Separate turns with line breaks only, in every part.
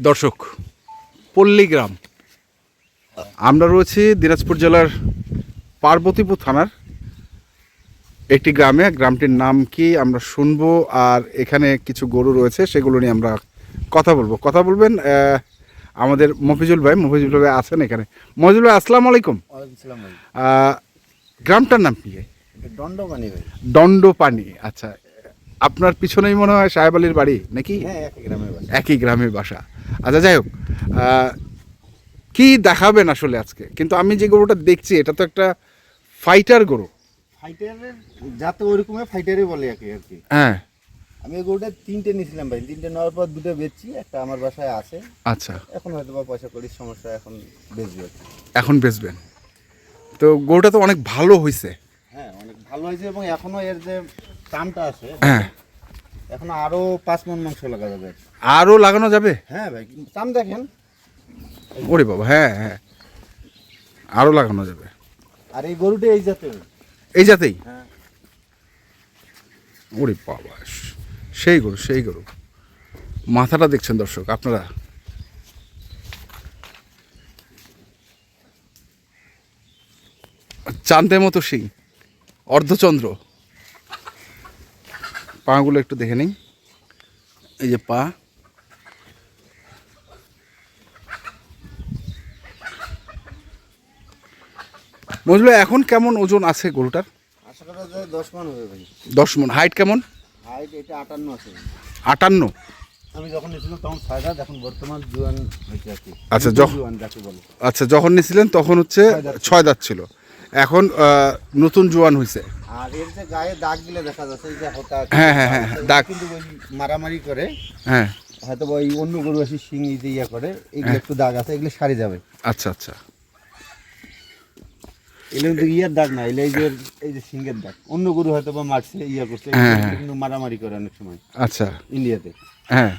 দর্শক, পল্লীগ্রাম, আমরা রয়েছি দিনাজপুর জেলার পার্বতীপুর থানার একটি গ্রামে। গ্রামটির নাম কি আমরা শুনবো, আর এখানে কিছু গরু রয়েছে সেগুলো নিয়ে আমরা কথা বলবেন আমাদের মফিজুল ভাই আছেন এখানে। মফিজুল ভাই, আসসালামু আলাইকুম। গ্রামটার নাম কি?
দণ্ডপানি ভাই।
দণ্ডপানি, আচ্ছা। আপনার পিছনেই মনে হয় সাহেব আলীর বাড়ি নাকি?
হ্যাঁ,
একই গ্রামের বাসা। আচ্ছা, যাই হোক, কি দেখাবেন আসলে আজকে? কিন্তু আমি যে গরুটা দেখছি এটা তো একটা ফাইটার গরু।
ফাইটারের যাতে ওইরকমই ফাইটারই বলে আর কি।
হ্যাঁ,
আমি এই গরুটা 3টে নিয়েছিলাম ভাই। 3টে নেওয়ার পর 2টো বেচছি, একটা আমার বাসায় আছে।
আচ্ছা,
এখন হয়তো বা পয়সা করির সমস্যা, এখন বেচবো।
এখন বেচবেন? তো গরুটা তো অনেক ভালো হয়েছে।
হ্যাঁ, অনেক ভালো হয়েছে এবং এখনো এর যে চামটা আছে,
হ্যাঁ,
এখন আরো 5 মণ মাংস লাগা যাবে।
আরও লাগানো যাবে?
হ্যাঁ ভাই, চাম দেখেন।
ওরে বাবা, হ্যাঁ হ্যাঁ, আরও লাগানো যাবে।
আর এই গরুটা এই জাতের।
এই জাতেই?
হ্যাঁ।
ওরে বাবা, সেই গরু। মাথাটা দেখছেন দর্শক আপনারা? চাঁদের মতো শিং, অর্ধচন্দ্র। পাগুলো একটু দেখে নিই। এই যে পা, বুঝলো। এখন কেমন ওজন আছে গরুটার?
আশা করা যায় 10 মণ হবে ভাই।
10 মণ। হাইট কেমন?
হাইট এটা 58 আছে।
58?
আমি যখন নিয়েছিলাম তখন 6 দাঁত, এখন বর্তমান জোয়ান হয়েছে আর কি।
আচ্ছা,
জোয়ান যাকে বলে।
আচ্ছা, যখন নিয়েছিলেন তখন হচ্ছে 6 দাঁত ছিল, এখন নতুন জোয়ান হয়েছে।
আর এর যে গায়ে দাগ দিলে দেখা যাচ্ছে, এই যে হতা।
হ্যাঁ হ্যাঁ হ্যাঁ, দাগ।
কিন্তু ওই মারামারি করে,
হ্যাঁ,
হয়তো ওই অন্য গরু আসি শিং যে ইয়া করে, এগুলো একটু দাগ আছে, এগুলো সারি যাবে।
আচ্ছা আচ্ছা।
এগুলো কিন্তু ইয়ার দাগ না, এই যে সিংহের দাগ। অন্য গরু হয়তো বা মারছে, ইয়া করছে, কিন্তু মারামারি করে অনেক সময়।
আচ্ছা,
ইন্ডিয়াতে।
হ্যাঁ,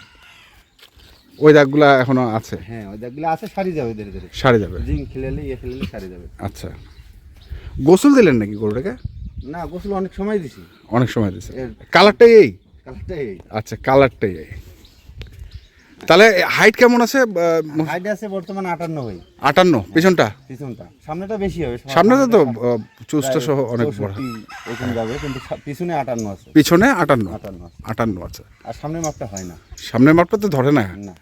ওই দাগগুলা এখনো আছে?
হ্যাঁ, ওই দাগগুলো আছে, সারি যাবে ধীরে ধীরে।
সারে যাবে?
জিং খেলালে সারি যাবে।
আচ্ছা, গোসল দিলেন নাকি গরুটাকে?
না, গোসল অনেক সময় দিছি।
অনেক সময় দিয়েছে। কালারটাই এই?
কালারটাই এই।
আচ্ছা, কালারটাই এই। তাহলে হাইট কেমন আছে?
হাইট আছে বর্তমান 58 ভাই।
58? পিছনটা?
পিছনটা, সামনেটা বেশি হবে।
সামনেটা তো চুজটা সহ অনেক বড়।
64 এরকম যাবে, কিন্তু পিছনে 58 আছে।
পিছনে 58?
58
আছে।
আর সামনের মাপটা হয় না।
সামনের মাপটা তো ধরে না।
না,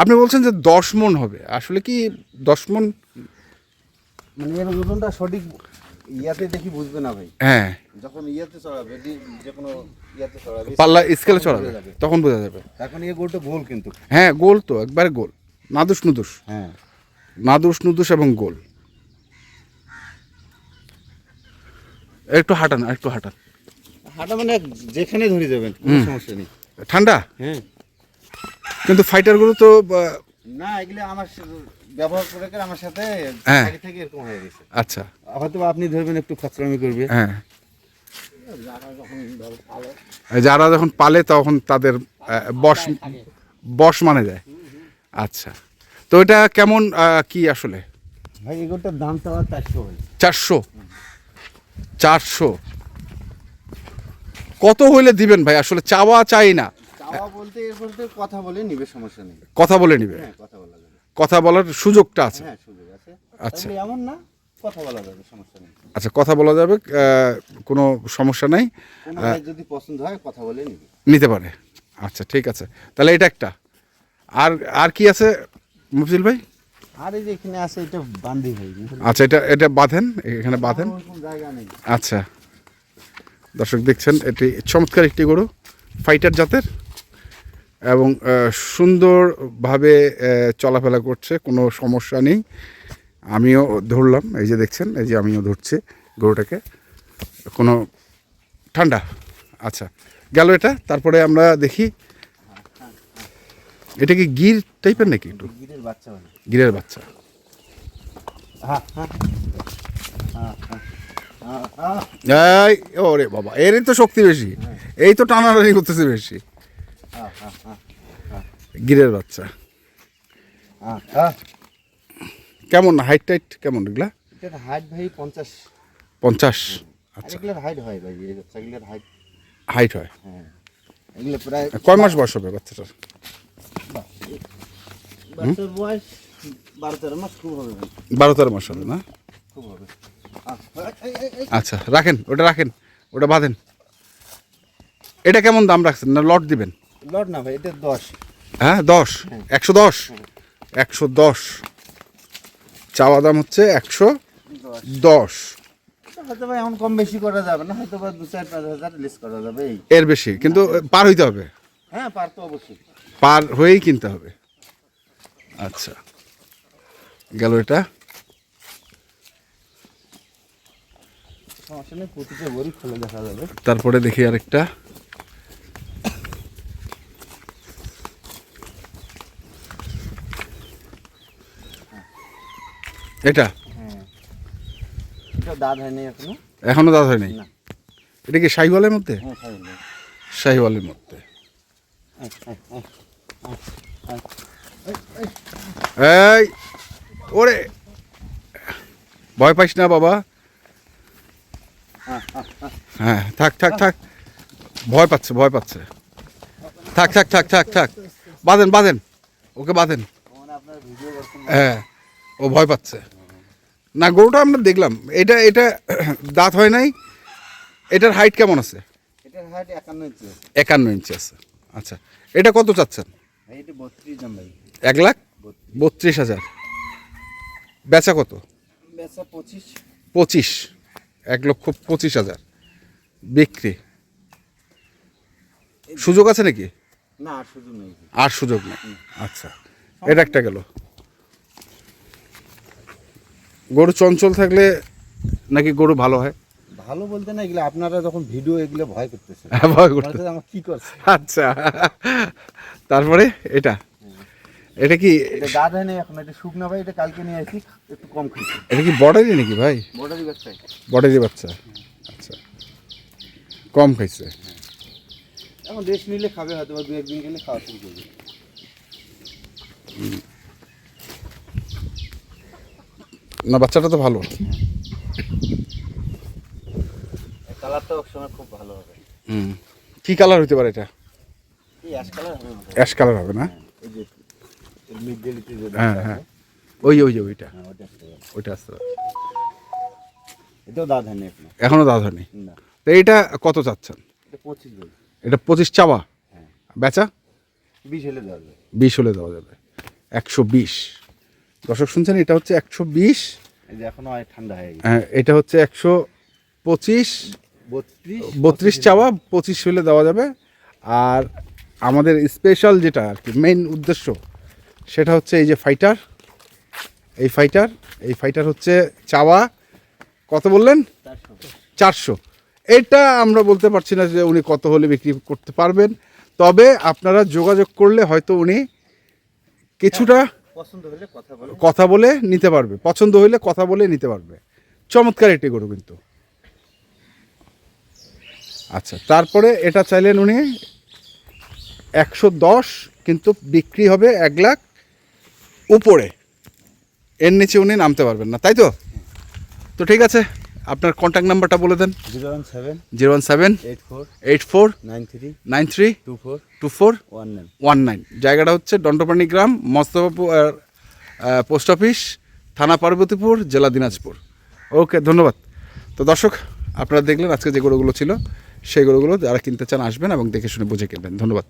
আপনি বলছেন যে 10 মণ হবে, আসলে কি 10 মণ?
মানে এর ওজনটা সঠিক ইয়াতে দেখি বুঝবে না ভাই।
হ্যাঁ,
যখন ইয়াতে চড়াবে, যে কোনো ইয়াতে চড়াবে,
পাল্লা স্কেলে চড়াবে, তখন বোঝা যাবে।
এখন এই গোলটা গোল কিন্তু।
হ্যাঁ, গোল তো, একবারে গোল, নাদুস নুদুস।
হ্যাঁ,
নাদুস এবং গোল। একটু হাঁটান।
হাঁটা মানে যেখানে ধরে যাবেন, কোনো সমস্যা নেই।
ঠান্ডা?
হ্যাঁ,
কিন্তু ফাইটারগুলো তো
না, এগুলো আমার ব্যবহার করে আমার সাথে
হ্যাঁ,
আগে থেকে এরকম হয়ে গেছে।
আচ্ছা,
হয়তো আপনি ধরবেন একটু ফাচলামি করবে।
হ্যাঁ। যারা যখন পালে তখন তাদের বশ মানে যায়। আচ্ছা, তো এটা কেমন কি আসলে?
ভাই এগুলোটার দাম চাওয়া 400 ভাই।
400? কত হইলে দিবেন ভাই? আসলে চাওয়া চাই না,
চাওয়া বলতে এর বলতে কথা বলে নিবে, সমস্যা নেই।
কথা বলে নিবে।
হ্যাঁ, কথা বলা যাবে।
কথা বলার সুযোগটা আছে?
হ্যাঁ, সুযোগ আছে।
আচ্ছা,
এমন না, কথা বলা যাবে, সমস্যা নেই।
আচ্ছা, কথা বলা যাবে, কোনো সমস্যা নাই।
কোনো ভাই যদি পছন্দ হয় কথা বলে নিবে,
নিতে পারে। আচ্ছা, ঠিক আছে, তাহলে এটা একটা। আর কি আছে মফিজুল ভাই?
আর এই যে এখানে আছে, এটা বান্ধি ভাই।
আচ্ছা, এটা বাঁধেন, এখানে বাঁধেন।
জায়গা নেই।
আচ্ছা, দর্শক দেখছেন, এটি চমৎকার একটি গরু, ফাইটার জাতের, এবং সুন্দরভাবে চলাফেরা করছে, কোনো সমস্যা নেই। আমিও ধরলাম, এই যে দেখছেন, এই যে আমিও ধরছি গরুটাকে, কোনো ঠান্ডা। আচ্ছা, গেল এটা। তারপরে আমরা দেখি, এটা কি গির টাইপের নাকি? একটু
গিরের বাচ্চা ভাই।
গিরের বাচ্চা।
হ্যাঁ, হ্যাঁ।
এই, ওরে বাবা, এরই তো শক্তি বেশি, এই তো টানাটানি করতেছে বেশি। গিরের বাচ্চা কেমন হাইট টাইট কেমন এগুলা?
এটার হাইট ভাই 50।
50? আচ্ছা,
এগুলোর হাইট হয় ভাই, এই বাচ্চাগুলোর হাইট
হাইট হয়।
হ্যাঁ, এগুলো প্রায়
কয় মাস বয়স হবে বাচ্চাটার?
বাচ্চার বয়স 12-13 মাস খুব হবে ভাই,
12-13 মাস হবে না?
খুব হবে।
আচ্ছা রাখেন, ওটা রাখেন, ওটা বাঁধেন। এটা কেমন দাম রাখছেন, না লট দিবেন?
লট না ভাই, এটা 10।
হ্যাঁ 10, 110, 110 চাওয়া দাম হচ্ছে 110।
হয়তো ভাই এখন কম বেশি করা যাবে না, হয়তো বা 2-4-5 হাজার লেস করা যাবে এই।
এর বেশি কিন্তু পার হইতে হবে,
হ্যাঁ পার তো অবশ্যই।
পার হয়েই কিনতে হবে। আচ্ছা গেল এটা।
সমস্যা নেই, প্রতিটা গরু খুলে দেখা যাবে।
তারপরে দেখি আরেকটা। এটা
হ্যাঁ, এটা দাঁত হয়নি এখনো।
এখনো দাঁত হয়নি?
না।
এটা কি শাহিওয়ালের মধ্যে?
হ্যাঁ খাইনি।
শাহিওয়ালের মধ্যে। এই ওরে, ভয় পাইস না বাবা। হ্যাঁ থাক থাক থাক, ভয় পাচ্ছে, ভয় পাচ্ছে। থাক থাক থাক থাক থাক, বাঁধেন বাঁধেন, ওকে বাঁধেন।
আপনার ভিডিও করছেন?
হ্যাঁ ও ভয় পাচ্ছে না। গরুটা আমরা দেখলাম, এটা এটা দাঁত হয় নাই। এটার হাইট কেমন আছে?
এটার হাইট 51 ইঞ্চি আছে।
51 ইঞ্চি আছে। আচ্ছা এটা কত চাচ্ছেন?
ভাই এটা 32 দাম ভাই।
1,32,000। বেচা কত?
বেচা 25।
25, 1,25,000 বিক্রি। সুযোগ আছে নাকি?
না আর সুযোগ নেই।
আর সুযোগ নেই। আচ্ছা এটা একটা গেল। গরু চঞ্চল থাকলে নাকি গরু ভালো হয়?
ভালো বলতে না, এগুলো আপনারা যখন ভিডিও এগুলো ভয় করতেছেন,
ভয় করতে।
আমার কি করছে।
আচ্ছা তারপরে এটা, এটা কি
এটা দাঁত হয়নি এখন, এটা শুকনা ভাই, এটা কালকে নিয়ে আসি, একটু কম খাইছে।
এটা কি বর্ডারি নাকি ভাই?
বর্ডারি বাচ্চা।
বর্ডারি বাচ্চা। আচ্ছা কম খাইছে।
এখন রেস্ট নিলে খাবে, হয়তো বা 2-1 দিন গেলে খাওয়া শুরু করবে।
না বাচ্চাটা তো ভালো।
কালারটা সময় খুব ভালো হবে।
কি কালার হতে পারে এটা?
এই অ্যাশ কালার হবে মনে হয়।
অ্যাশ কালার হবে না?
এই যে মিড ডেলিতে যে
হ্যাঁ হ্যাঁ, ওই যে ওই যে ওইটা,
হ্যাঁ ওটা আসতে পারে।
ওইটা আসতে পারে।
এটাও দাঁত হয়নি এখনো।
এখনো দাঁত হয়নি।
না,
তো এইটা কত চাচ্ছেন?
এটা 25 ভাই।
এটা 25 চাওয়া,
হ্যাঁ
বেচা
20 হলে দেওয়া যাবে।
20 হলে দেওয়া যাবে। 120। দর্শক শুনছেন, এটা হচ্ছে 120।
এই যে এখনো ঠান্ডা হয়ে গেছে।
হ্যাঁ এটা হচ্ছে 125, 32
32
চাওয়া, 25 হলে দেওয়া যাবে। আর আমাদের স্পেশাল যেটা আর কি মেইন উদ্দেশ্য, সেটা হচ্ছে এই যে ফাইটার, এই ফাইটার হচ্ছে চাওয়া কত বললেন? 400। এটা আমরা বলতে পারছি না যে উনি কত হলে বিক্রি করতে পারবেন, তবে আপনারা যোগাযোগ করলে হয়তো উনি কিছুটা
পছন্দ হলে
কথা বলে নিতে পারবে, পছন্দ হলে কথা বলে নিতে পারবে। চমৎকার একটি গরু কিন্তু। আচ্ছা তারপরে এটা চাইলেন উনি 110, কিন্তু বিক্রি হবে 1 লাখ উপরে, এর নিচে উনি নামতে পারবেন না, তাই তো? তো ঠিক আছে, আপনার কন্ট্যাক্ট নাম্বারটা বলে দেন।
017-84-93-24-19।
জায়গাটা হচ্ছে দণ্ডপানি গ্রাম, মস্তফাপুর পোস্ট অফিস, থানা পার্বতীপুর, জেলা দিনাজপুর। ওকে ধন্যবাদ। তো দর্শক আপনারা দেখলেন আজকে যে গরুগুলো ছিল, সেই গরুগুলো যারা কিনতে চান আসবেন এবং দেখে শুনে বুঝে কিনবেন। ধন্যবাদ।